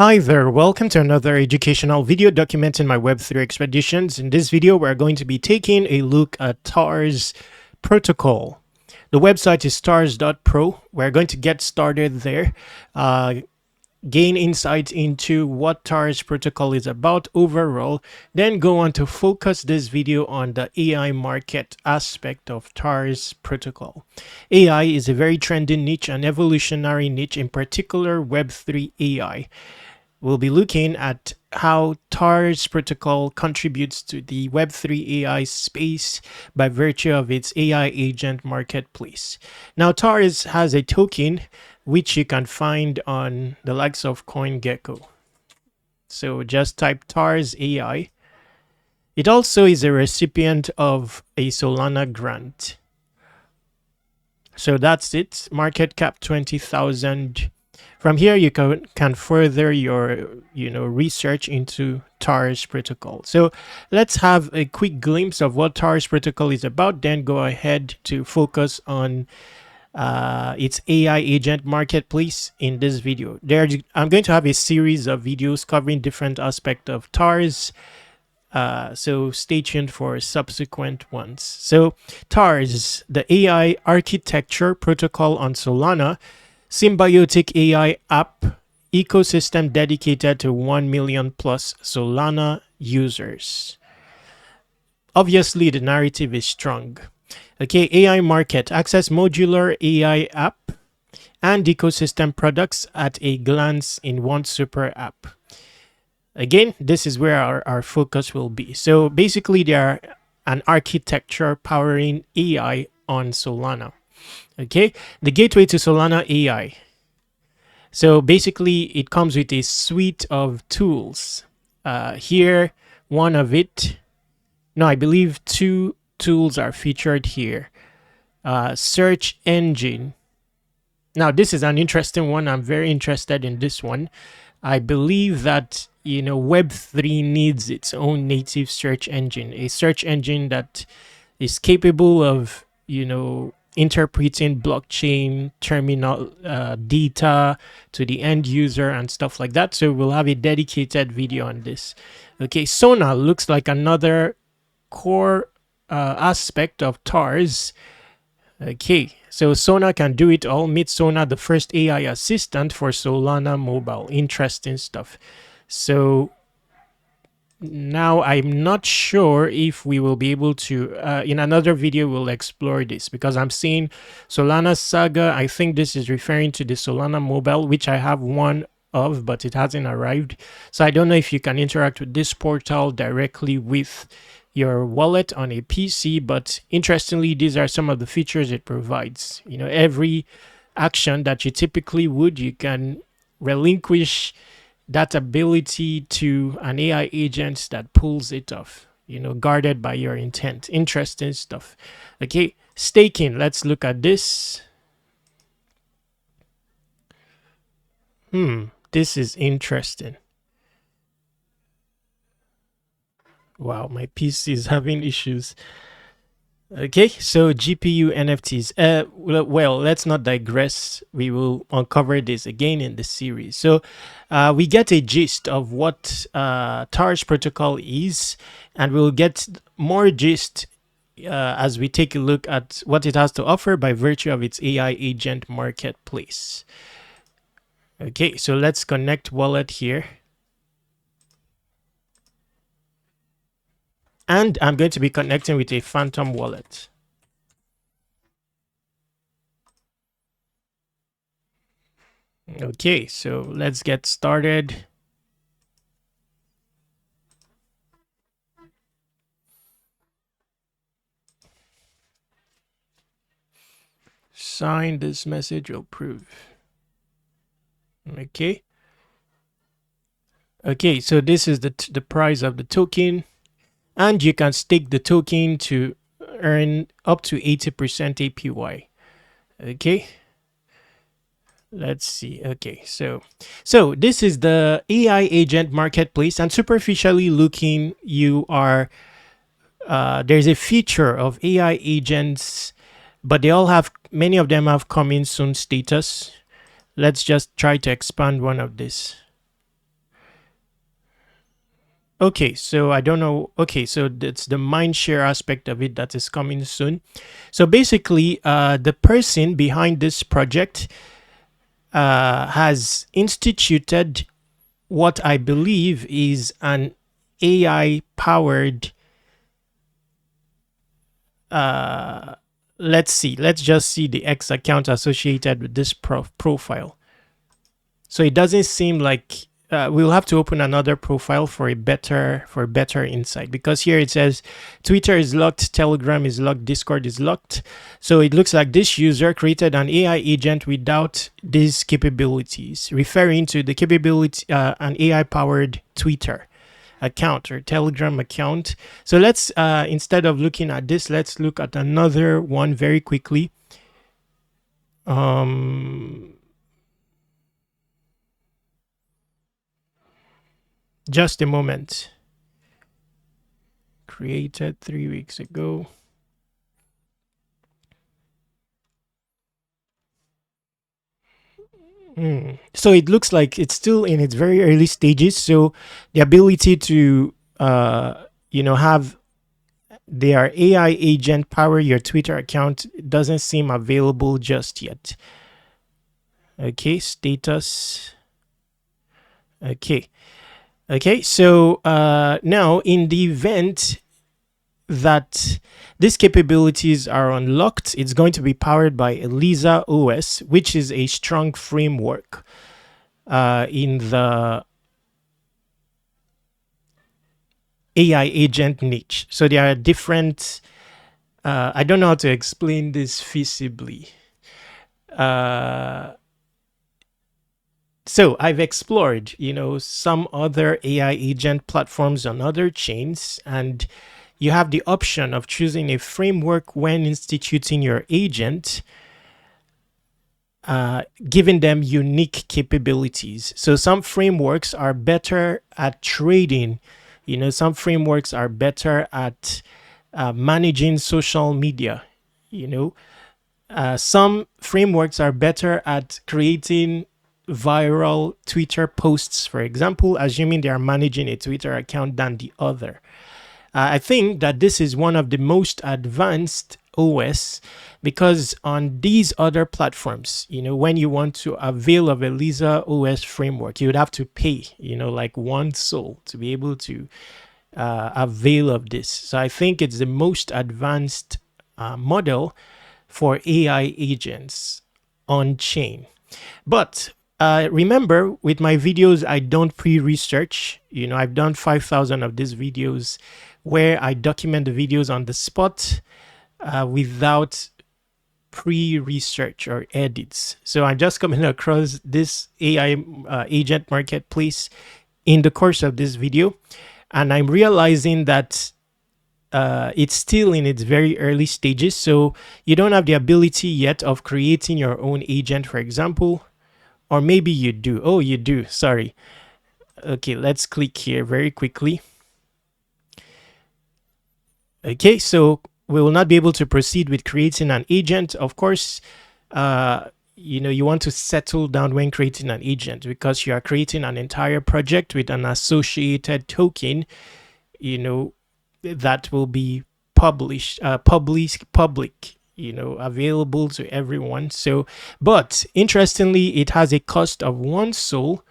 Hi there, welcome to another educational video documenting my Web3 expeditions. In this video, we're going to be taking a look at TARS protocol. The website is tars.pro. We're going to get started there, gain insight into what TARS protocol is about overall, then go on to focus this video on the AI market aspect of TARS protocol. AI is a very trending niche, an evolutionary niche, in particular Web3 AI. We'll be looking at how TARS protocol contributes to the Web3 AI space by virtue of its AI agent marketplace. Now, TARS has a token which you can find on the likes of CoinGecko. So just type TARS AI. It also is a recipient of a Solana grant. So that's it. Market cap 20,000. From here, you can further your research into TARS protocol. So let's have a quick glimpse of what TARS protocol is about, then go ahead to focus on its AI agent marketplace in this video. I'm going to have a series of videos covering different aspects of TARS. So stay tuned for subsequent ones. So TARS, the AI architecture protocol on Solana, symbiotic AI app ecosystem dedicated to 1 million plus Solana users. Obviously, the narrative is strong. Okay, AI market, access modular AI app and ecosystem products at a glance in one super app. Again, this is where our focus will be. So basically, they are an architecture powering AI on Solana. Okay, the gateway to Solana AI. So basically, it comes with a suite of tools. Here, one of it, no, I believe two tools are featured here. Search engine. Now, this is an interesting one. I'm very interested in this one. I believe that, Web3 needs its own native search engine, a search engine that is capable of, interpreting blockchain terminal data to the end user and stuff like that. So we'll have a dedicated video on this. Okay, Sona looks like another core aspect of TARS. Okay, so Sona can do it all. Meet Sona, the first AI assistant for Solana mobile. Interesting stuff. So now I'm not sure if we will be able to, in another video, we'll explore this because I'm seeing Solana Saga. I think this is referring to the Solana mobile, which I have one of, but it hasn't arrived. So I don't know if you can interact with this portal directly with your wallet on a PC, but interestingly, these are some of the features it provides. Every action that you typically would, you can relinquish that ability to an AI agent that pulls it off, guarded by your intent. Interesting stuff. Okay, staking. Let's look at this. This is interesting. Wow, my PC is having issues. Okay, so GPU NFTs. Well, let's not digress. We will uncover this again in the series. So we get a gist of what TARS protocol is, and we'll get more gist as we take a look at what it has to offer by virtue of its AI agent marketplace. Okay, so let's connect wallet here. And I'm going to be connecting with a Phantom wallet. Okay, so let's get started. Sign this message, approve. Okay. Okay, so this is the price of the token. And you can stake the token to earn up to 80% APY. Okay. Let's see. Okay, so this is the AI agent marketplace, and superficially looking, you are there's a feature of AI agents, but many of them have coming soon status. Let's just try to expand one of this. Okay, so I don't know. Okay, so it's the mind share aspect of it that is coming soon. So basically, the person behind this project has instituted what I believe is an AI powered. Let's see. Let's just see the X account associated with this profile. So it doesn't seem like we'll have to open another profile for a better insight, because here it says Twitter is locked, Telegram is locked, Discord is locked. So it looks like this user created an AI agent without these capabilities, referring to the capability an AI powered Twitter account or Telegram account. So let's instead of looking at this, let's look at another one very quickly. Just a moment. Created 3 weeks ago. So it looks like it's still in its very early stages. So the ability to, have their AI agent power your Twitter account doesn't seem available just yet. Okay, status. Okay. So now in the event that these capabilities are unlocked, it's going to be powered by Elisa OS, which is a strong framework in the AI agent niche. So there are different, I don't know how to explain this feasibly. So I've explored, some other AI agent platforms on other chains, and you have the option of choosing a framework when instituting your agent, giving them unique capabilities. So some frameworks are better at trading, some frameworks are better at managing social media, some frameworks are better at creating viral Twitter posts, for example, assuming they are managing a Twitter account, than the other. I think that this is one of the most advanced OS, because on these other platforms, when you want to avail of a Lisa OS framework, you would have to pay, like one soul to be able to avail of this. So I think it's the most advanced model for AI agents on chain. But remember, with my videos, I don't pre-research. I've done 5,000 of these videos where I document the videos on the spot without pre-research or edits. So I'm just coming across this AI agent marketplace in the course of this video, and I'm realizing that it's still in its very early stages. So you don't have the ability yet of creating your own agent, for example. Or maybe you do. Oh, you do. Sorry. Okay, let's click here very quickly. Okay, so we will not be able to proceed with creating an agent. Of course, you want to settle down when creating an agent, because you are creating an entire project with an associated token, that will be public, available to everyone. So, but interestingly, it has a cost of 1 soul.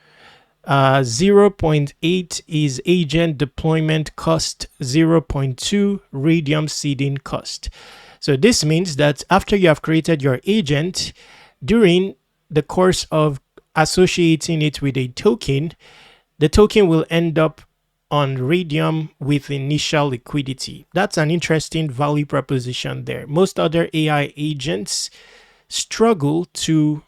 0.8 is agent deployment cost, 0.2 radium seeding cost. So this means that after you have created your agent, during the course of associating it with a token, the token will end up on Radium with initial liquidity. That's an interesting value proposition there. Most other AI agents struggle to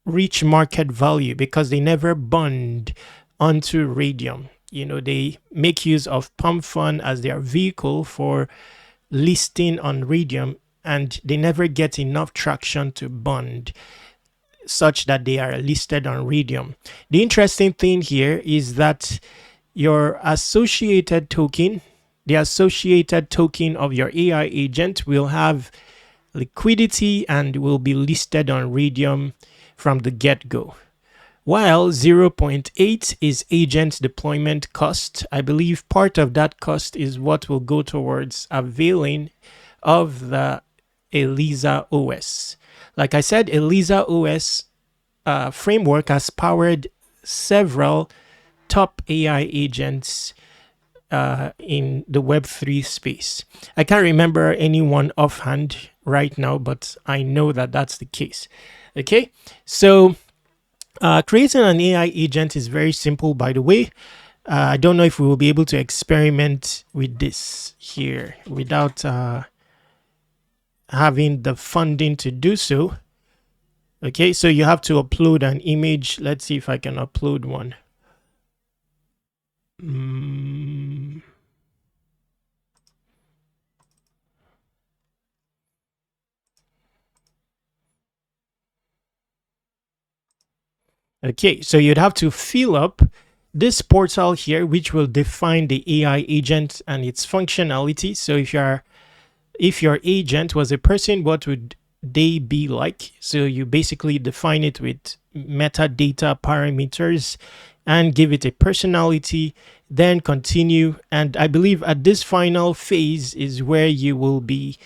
reach market value because they never bond onto Radium. They make use of Pump Fund as their vehicle for listing on Radium, and they never get enough traction to bond such that they are listed on Radium. The interesting thing here is that your associated token, the associated token of your AI agent, will have liquidity and will be listed on Radium from the get-go. while 0.8 is agent deployment cost. I believe part of that cost is what will go towards availing of the ELISA OS. Like I said, ELISA OS framework has powered several top AI agents in the Web3 space. I can't remember anyone offhand right now, but I know that that's the case. Okay, so creating an AI agent is very simple, by the way. I don't know if we will be able to experiment with this here without having the funding to do so. Okay, so you have to upload an image. Let's see if I can upload one. Okay, so you'd have to fill up this portal here, which will define the AI agent and its functionality. So if your agent was a person, what would they be like? So you basically define it with metadata parameters and give it a personality, then continue. And I believe at this final phase is where you will be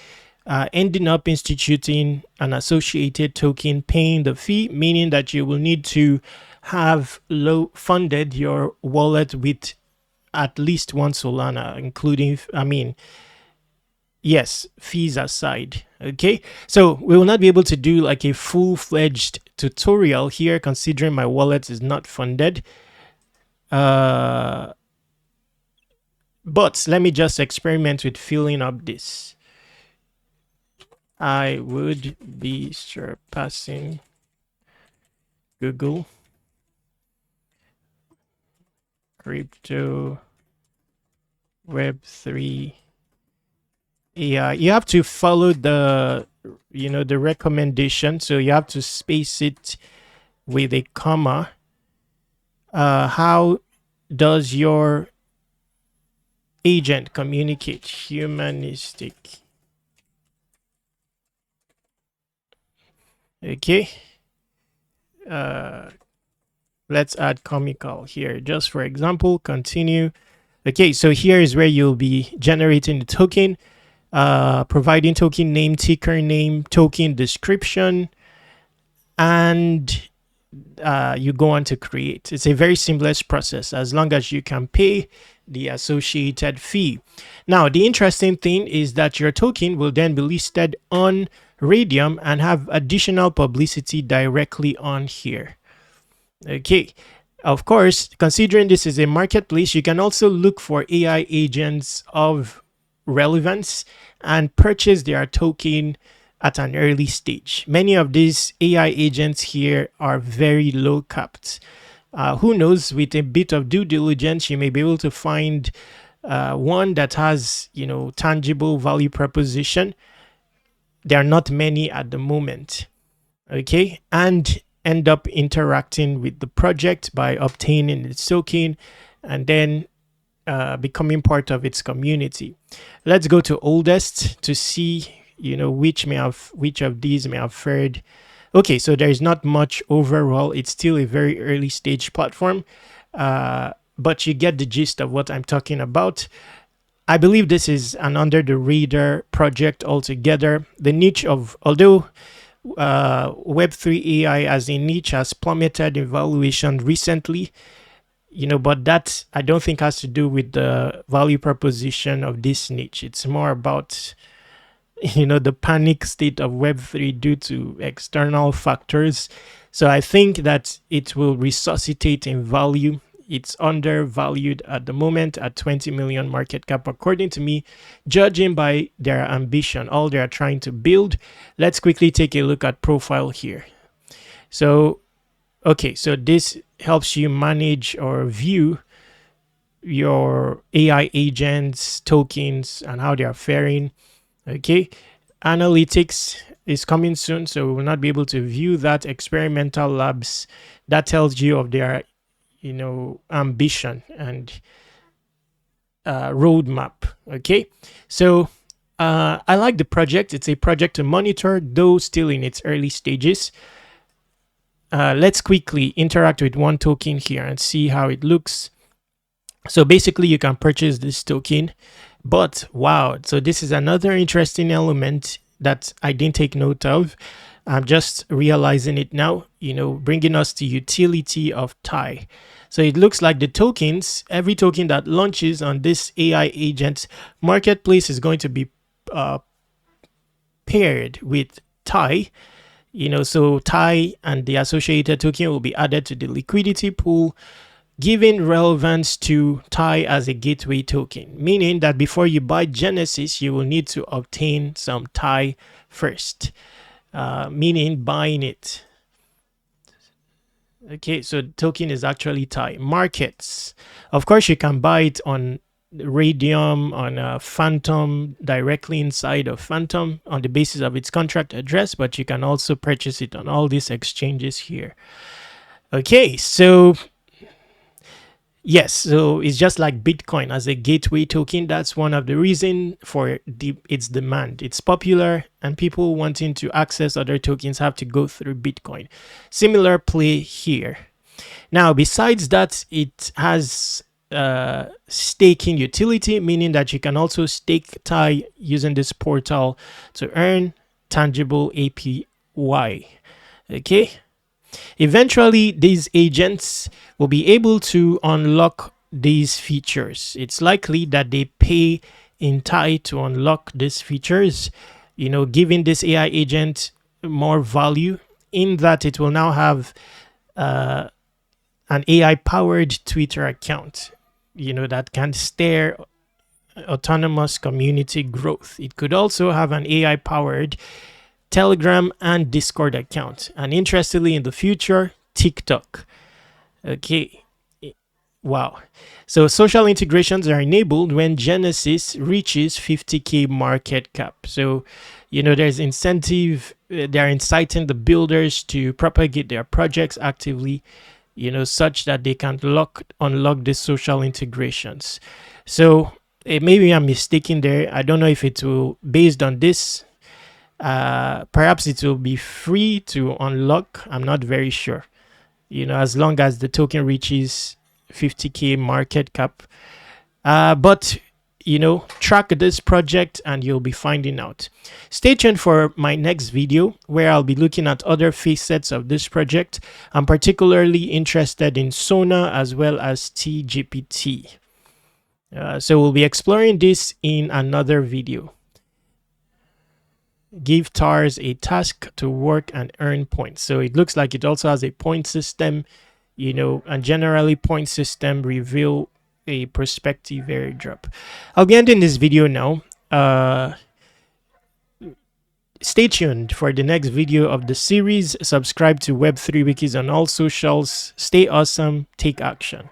ending up instituting an associated token, paying the fee, meaning that you will need to have low funded your wallet with at least one Solana, including, yes, fees aside. Okay, so we will not be able to do like a full-fledged tutorial here, considering my wallet is not funded. But let me just experiment with filling up this. I would be surpassing Google crypto Web3 AI. You have to follow the recommendation, so you have to space it with a comma. How does your agent communicate? Humanistic. Okay, let's add comical here just for example. Continue. Okay, so here is where you'll be generating the token, providing token name, ticker name, token description, and you go on to create. It's a very seamless process as long as you can pay the associated fee. Now, the interesting thing is that your token will then be listed on Radium and have additional publicity directly on here. Okay, of course, considering this is a marketplace, you can also look for AI agents of relevance and purchase their token at an early stage. Many of these AI agents here are very low capped. Who knows, with a bit of due diligence, you may be able to find one that has, tangible value proposition. There are not many at the moment. Okay, and end up interacting with the project by obtaining its token and then becoming part of its community. Let's go to oldest to see which of these may have fared. Okay, so there's not much overall. It's still a very early stage platform, but you get the gist of what I'm talking about. I believe this is an under the radar project altogether. The niche of, although Web3 AI as a niche has plummeted in valuation recently, but that I don't think has to do with the value proposition of this niche. It's more about the panic state of Web3 due to external factors. So I think that it will resuscitate in value. It's undervalued at the moment at 20 million market cap, according to me, judging by their ambition, all they are trying to build. Let's quickly take a look at profile here. So, okay, so this helps you manage or view your AI agents, tokens, and how they are faring. Okay, analytics is coming soon, so we will not be able to view that. Experimental labs, that tells you of their ambition and roadmap. Okay, so I like the project. It's a project to monitor, though still in its early stages. let's quickly interact with one token here and see how it looks. So basically you can purchase this token, but wow, so this is another interesting element that I didn't take note of. I'm just realizing it now, bringing us to utility of TIE. So it looks like the tokens, every token that launches on this AI agent marketplace is going to be paired with TIE. So TIE and the associated token will be added to the liquidity pool, giving relevance to TIE as a gateway token, meaning that before you buy Genesis, you will need to obtain some TIE first, meaning buying it. Okay, so the token is actually TIE. Markets. Of course, you can buy it on Radium, on Phantom, directly inside of Phantom on the basis of its contract address, but you can also purchase it on all these exchanges here. Okay, so yes, so it's just like Bitcoin as a gateway token. That's one of the reasons for its demand. It's popular, and people wanting to access other tokens have to go through Bitcoin. Similar play here. Now, besides that, it has staking utility, meaning that you can also stake TIE using this portal to earn tangible APY. Okay. Eventually, these agents will be able to unlock these features. It's likely that they pay in TIE to unlock these features, giving this AI agent more value in that it will now have an AI-powered Twitter account, that can steer autonomous community growth. It could also have an AI-powered Telegram and Discord account, and interestingly, in the future, TikTok. Okay, wow. So social integrations are enabled when Genesis reaches 50K market cap. So, there's incentive. They're inciting the builders to propagate their projects actively, such that they can unlock the social integrations. So maybe I'm mistaken there. I don't know if it will, based on this, perhaps it will be free to unlock. I'm not very sure, as long as the token reaches 50K market cap. But track this project and you'll be finding out. Stay tuned for my next video where I'll be looking at other facets of this project. I'm particularly interested in Solana as well as TGPT. So we'll be exploring this in another video. Give TARS a task to work and earn points. So it looks like it also has a point system, and generally point system reveal a prospective airdrop. I'll be ending this video now. Stay tuned for the next video of the series. Subscribe to Web3 Wikis on all socials. Stay awesome. Take action.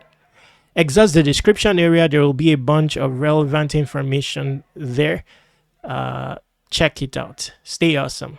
Exhaust the description area. There will be a bunch of relevant information there. Check it out. Stay awesome.